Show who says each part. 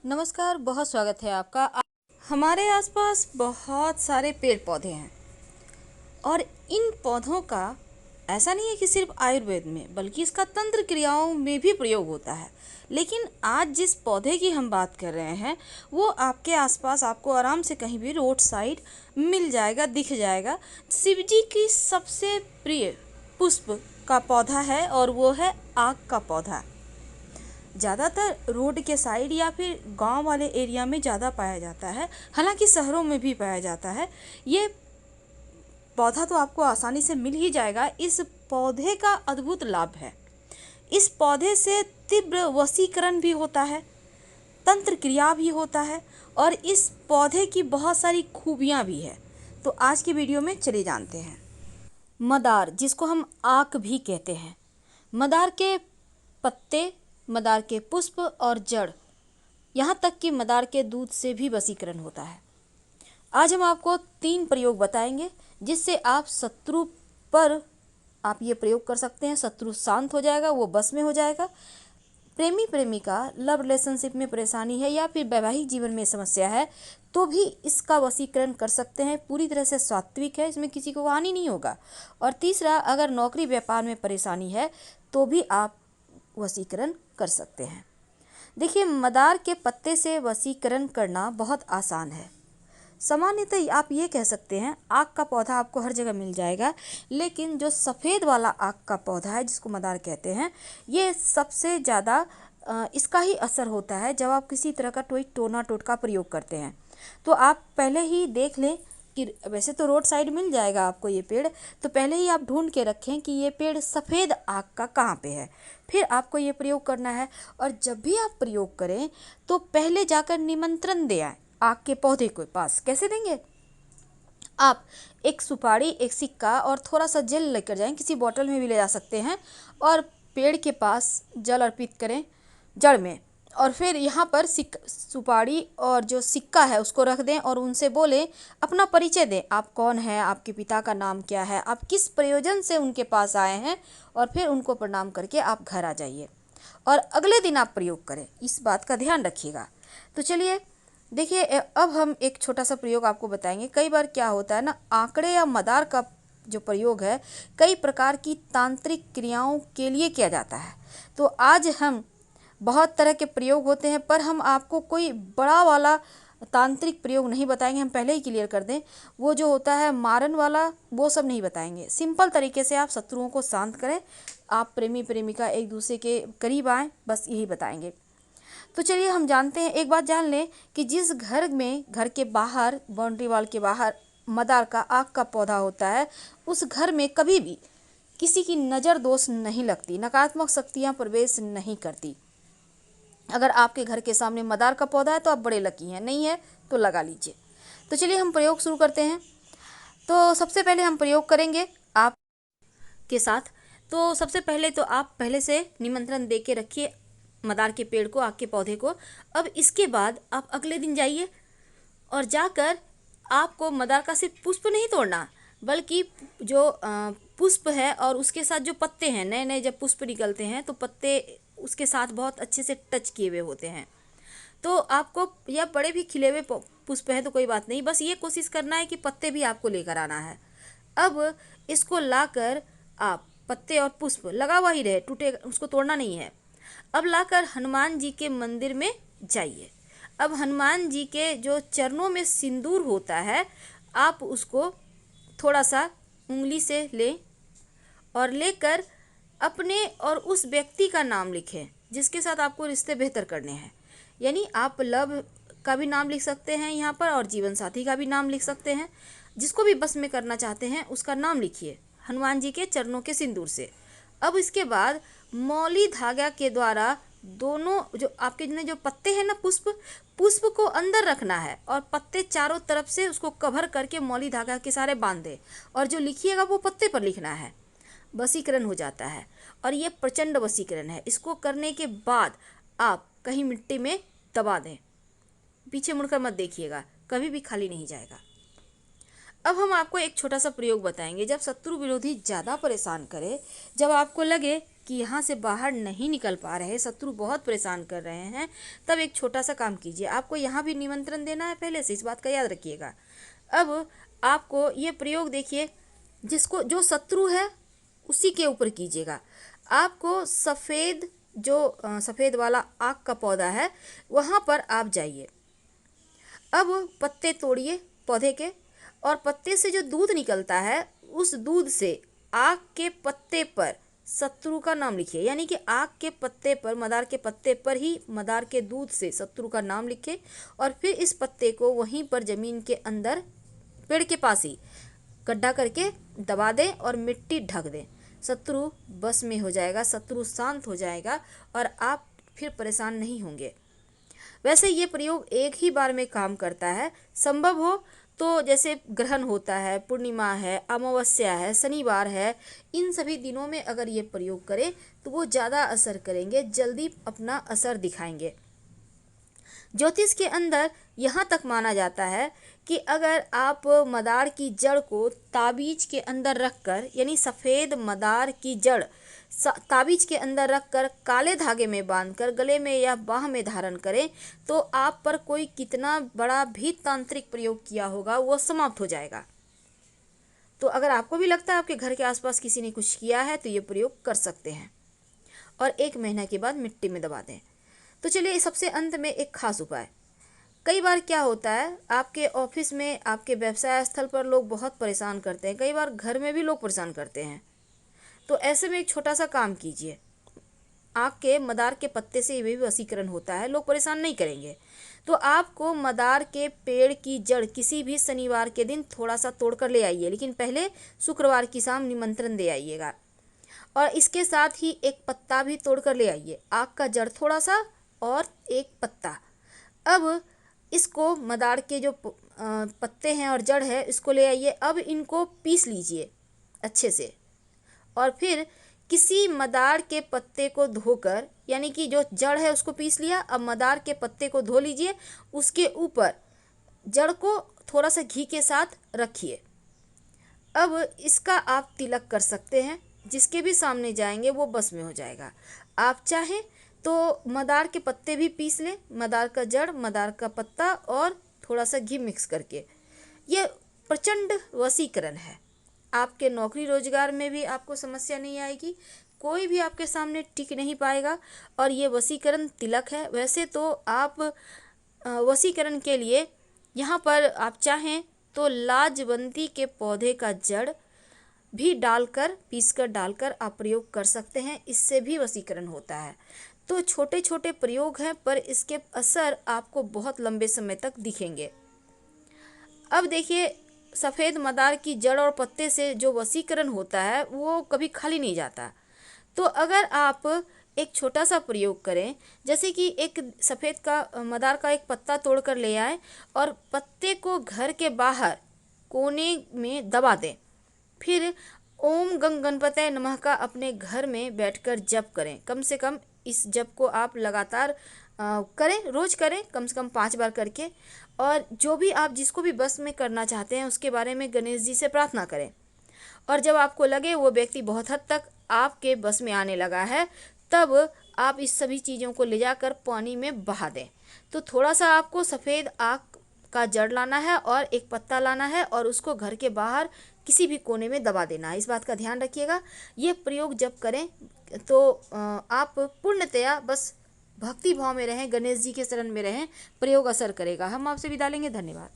Speaker 1: नमस्कार, बहुत स्वागत है आपका। हमारे आसपास बहुत सारे पेड़ पौधे हैं और इन पौधों का ऐसा नहीं है कि सिर्फ आयुर्वेद में, बल्कि इसका तंत्र क्रियाओं में भी प्रयोग होता है। लेकिन आज जिस पौधे की हम बात कर रहे हैं वो आपके आसपास आपको आराम से कहीं भी रोड साइड मिल जाएगा, दिख जाएगा। शिव जी की सबसे प्रिय पुष्प का पौधा है और वो है आक का पौधा। ज़्यादातर रोड के साइड या फिर गांव वाले एरिया में ज़्यादा पाया जाता है, हालांकि शहरों में भी पाया जाता है। ये पौधा तो आपको आसानी से मिल ही जाएगा। इस पौधे का अद्भुत लाभ है, इस पौधे से तीव्र वशीकरण भी होता है, तंत्र क्रिया भी होता है और इस पौधे की बहुत सारी खूबियाँ भी है। तो आज की वीडियो में चले जानते हैं। मदार, जिसको हम आक भी कहते हैं, मदार के पत्ते, मदार के पुष्प और जड़, यहाँ तक कि मदार के दूध से भी वशीकरण होता है। आज हम आपको 3 प्रयोग बताएंगे जिससे आप शत्रु पर आप ये प्रयोग कर सकते हैं। शत्रु शांत हो जाएगा, वो बस में हो जाएगा। प्रेमी प्रेमिका लव रिलेशनशिप में परेशानी है या फिर वैवाहिक जीवन में समस्या है तो भी इसका वशीकरण कर सकते हैं। पूरी तरह से सात्विक है, इसमें किसी को हानि नहीं होगा। और तीसरा, अगर नौकरी व्यापार में परेशानी है तो भी आप वशीकरण कर सकते हैं। देखिए, मदार के पत्ते से वशीकरण करना बहुत आसान है। सामान्यतः आप ये कह सकते हैं आक का पौधा आपको हर जगह मिल जाएगा, लेकिन जो सफ़ेद वाला आक का पौधा है जिसको मदार कहते हैं, ये सबसे ज़्यादा इसका ही असर होता है जब आप किसी तरह का कोई टोना टोटका प्रयोग करते हैं। तो आप पहले ही देख लें कि वैसे तो रोड साइड मिल जाएगा आपको ये पेड़, तो पहले ही आप ढूंढ के रखें कि ये पेड़ सफ़ेद आक का कहाँ पे है, फिर आपको ये प्रयोग करना है। और जब भी आप प्रयोग करें तो पहले जाकर निमंत्रण दे आए आक के पौधे के पास। कैसे देंगे? आप एक सुपारी, एक सिक्का और थोड़ा सा जल लेकर जाएं, किसी बोतल में भी ले जा सकते हैं, और पेड़ के पास जल अर्पित करें जड़ में, और फिर यहाँ पर सुपारी और जो सिक्का है उसको रख दें और उनसे बोलें, अपना परिचय दें, आप कौन हैं, आपके पिता का नाम क्या है, आप किस प्रयोजन से उनके पास आए हैं, और फिर उनको प्रणाम करके आप घर आ जाइए और अगले दिन आप प्रयोग करें। इस बात का ध्यान रखिएगा। तो चलिए देखिए, अब हम एक छोटा सा प्रयोग आपको बताएंगे। कई बार क्या होता है ना, आंकड़े या मदार का जो प्रयोग है कई प्रकार की तांत्रिक क्रियाओं के लिए किया जाता है। तो आज हम बहुत तरह के प्रयोग होते हैं, पर हम आपको कोई बड़ा वाला तांत्रिक प्रयोग नहीं बताएंगे। हम पहले ही क्लियर कर दें, वो जो होता है मारन वाला, वो सब नहीं बताएंगे। सिंपल तरीके से आप शत्रुओं को शांत करें, आप प्रेमी प्रेमिका एक दूसरे के करीब आएँ, बस यही बताएंगे। तो चलिए हम जानते हैं। एक बात जान लें कि जिस घर में, घर के बाहर, बाउंड्री वॉल के बाहर मदार का आक का पौधा होता है, उस घर में कभी भी किसी की नज़र दोष नहीं लगती, नकारात्मक शक्तियाँ प्रवेश नहीं करती। अगर आपके घर के सामने मदार का पौधा है तो आप बड़े लकी हैं, नहीं है तो लगा लीजिए। तो चलिए हम प्रयोग शुरू करते हैं। तो सबसे पहले हम प्रयोग करेंगे आप के साथ। तो सबसे पहले तो आप पहले से निमंत्रण दे के रखिए मदार के पेड़ को, आक के पौधे को। अब इसके बाद आप अगले दिन जाइए और जाकर आपको मदार का सिर्फ पुष्प नहीं तोड़ना, बल्कि जो पुष्प है और उसके साथ जो पत्ते हैं, नए नए जब पुष्प निकलते हैं तो पत्ते उसके साथ बहुत अच्छे से टच किए हुए होते हैं। तो आपको, या बड़े भी खिले हुए पुष्प हैं तो कोई बात नहीं, बस ये कोशिश करना है कि पत्ते भी आपको लेकर आना है। अब इसको लाकर आप, पत्ते और पुष्प लगा हुआ ही रहे, टूटे, उसको तोड़ना नहीं है। अब लाकर हनुमान जी के मंदिर में जाइए। अब हनुमान जी के जो चरणों में सिंदूर होता है, आप उसको थोड़ा सा उंगली से लें और लेकर अपने और उस व्यक्ति का नाम लिखें जिसके साथ आपको रिश्ते बेहतर करने हैं। यानी आप लव का भी नाम लिख सकते हैं यहाँ पर और जीवन साथी का भी नाम लिख सकते हैं। जिसको भी बस में करना चाहते हैं उसका नाम लिखिए हनुमान जी के चरणों के सिंदूर से। अब इसके बाद मौली धागा के द्वारा दोनों जो आपके जो पत्ते हैं ना, पुष्प को अंदर रखना है और पत्ते चारों तरफ से उसको कवर करके मौली धागा के सारे बांध दें, और जो लिखिएगा वो पत्ते पर लिखना है। वशीकरण हो जाता है और ये प्रचंड वशीकरण है। इसको करने के बाद आप कहीं मिट्टी में दबा दें, पीछे मुड़कर मत देखिएगा, कभी भी खाली नहीं जाएगा। अब हम आपको एक छोटा सा प्रयोग बताएंगे। जब शत्रु विरोधी ज़्यादा परेशान करे, जब आपको लगे कि यहाँ से बाहर नहीं निकल पा रहे, शत्रु बहुत परेशान कर रहे हैं, तब एक छोटा सा काम कीजिए। आपको यहाँ भी निमंत्रण देना है पहले से, इस बात का याद रखिएगा। अब आपको ये प्रयोग देखिए, जिसको जो शत्रु है उसी के ऊपर कीजिएगा। आपको सफ़ेद सफ़ेद वाला आक का पौधा है वहाँ पर आप जाइए। अब पत्ते तोड़िए पौधे के, और पत्ते से जो दूध निकलता है उस दूध से आक के पत्ते पर शत्रु का नाम लिखिए। यानी कि आक के पत्ते पर, मदार के पत्ते पर ही मदार के दूध से शत्रु का नाम लिखे, और फिर इस पत्ते को वहीं पर ज़मीन के अंदर पेड़ के पास ही गड्ढा करके दबा दें और मिट्टी ढक दें। शत्रु बस में हो जाएगा, शत्रु शांत हो जाएगा और आप फिर परेशान नहीं होंगे। वैसे ये प्रयोग एक ही बार में काम करता है। संभव हो तो जैसे ग्रहण होता है, पूर्णिमा है, अमावस्या है, शनिवार है, इन सभी दिनों में अगर ये प्रयोग करें तो वो ज़्यादा असर करेंगे, जल्दी अपना असर दिखाएंगे। ज्योतिष के अंदर यहाँ तक माना जाता है कि अगर आप मदार की जड़ को ताबीज के अंदर रखकर, यानी सफ़ेद मदार की जड़ ताबीज के अंदर रखकर काले धागे में बांधकर गले में या बाह में धारण करें, तो आप पर कोई कितना बड़ा भी तांत्रिक प्रयोग किया होगा वो समाप्त हो जाएगा। तो अगर आपको भी लगता है आपके घर के आसपास किसी ने कुछ किया है तो ये प्रयोग कर सकते हैं, और 1 महीना के बाद मिट्टी में दबा दें। तो चलिए सबसे अंत में एक खास उपाय। कई बार क्या होता है, आपके ऑफिस में, आपके व्यवसाय स्थल पर लोग बहुत परेशान करते हैं, कई बार घर में भी लोग परेशान करते हैं। तो ऐसे में एक छोटा सा काम कीजिए। आक के मदार के पत्ते से ये भी वशीकरण होता है, लोग परेशान नहीं करेंगे। तो आपको मदार के पेड़ की जड़ किसी भी शनिवार के दिन थोड़ा सा तोड़ कर ले आइए, लेकिन पहले शुक्रवार की शाम निमंत्रण दे आइएगा। और इसके साथ ही एक पत्ता भी तोड़ कर ले आइए, आक का जड़ थोड़ा सा और एक पत्ता। अब इसको मदार के जो पत्ते हैं और जड़ है इसको ले आइए। अब इनको पीस लीजिए अच्छे से, और फिर किसी मदार के पत्ते को धोकर, यानी कि जो जड़ है उसको पीस लिया, अब मदार के पत्ते को धो लीजिए, उसके ऊपर जड़ को थोड़ा सा घी के साथ रखिए। अब इसका आप तिलक कर सकते हैं, जिसके भी सामने जाएंगे वो बस में हो जाएगा। आप चाहें तो मदार के पत्ते भी पीस लें, मदार का जड़, मदार का पत्ता और थोड़ा सा घी मिक्स करके। ये प्रचंड वशीकरण है। आपके नौकरी रोजगार में भी आपको समस्या नहीं आएगी, कोई भी आपके सामने टिक नहीं पाएगा, और ये वशीकरण तिलक है। वैसे तो आप वशीकरण के लिए यहाँ पर आप चाहें तो लाजवंती के पौधे का जड़ भी डालकर, पीसकर डालकर आप प्रयोग कर सकते हैं, इससे भी वशीकरण होता है। तो छोटे छोटे प्रयोग हैं, पर इसके असर आपको बहुत लंबे समय तक दिखेंगे। अब देखिए, सफ़ेद मदार की जड़ और पत्ते से जो वशीकरण होता है वो कभी खाली नहीं जाता। तो अगर आप एक छोटा सा प्रयोग करें, जैसे कि एक सफ़ेद का मदार का एक पत्ता तोड़ कर ले आए और पत्ते को घर के बाहर कोने में दबा दें, फिर ओम गंग गणपतये नमः का अपने घर में बैठकर जप करें। कम से कम इस जप को आप लगातार करें, रोज करें, कम से कम 5 बार करके। और जो भी आप जिसको भी बस में करना चाहते हैं उसके बारे में गणेश जी से प्रार्थना करें, और जब आपको लगे वो व्यक्ति बहुत हद तक आपके बस में आने लगा है, तब आप इस सभी चीज़ों को ले जाकर पानी में बहा दें। तो थोड़ा सा आपको सफ़ेद आक का जड़ लाना है और एक पत्ता लाना है, और उसको घर के बाहर किसी भी कोने में दबा देना है। इस बात का ध्यान रखिएगा। ये प्रयोग जब करें तो आप पूर्णतया बस भक्ति भाव में रहें, गणेश जी के शरण में रहें, प्रयोग असर करेगा। हम आपसे विदा लेंगे। धन्यवाद।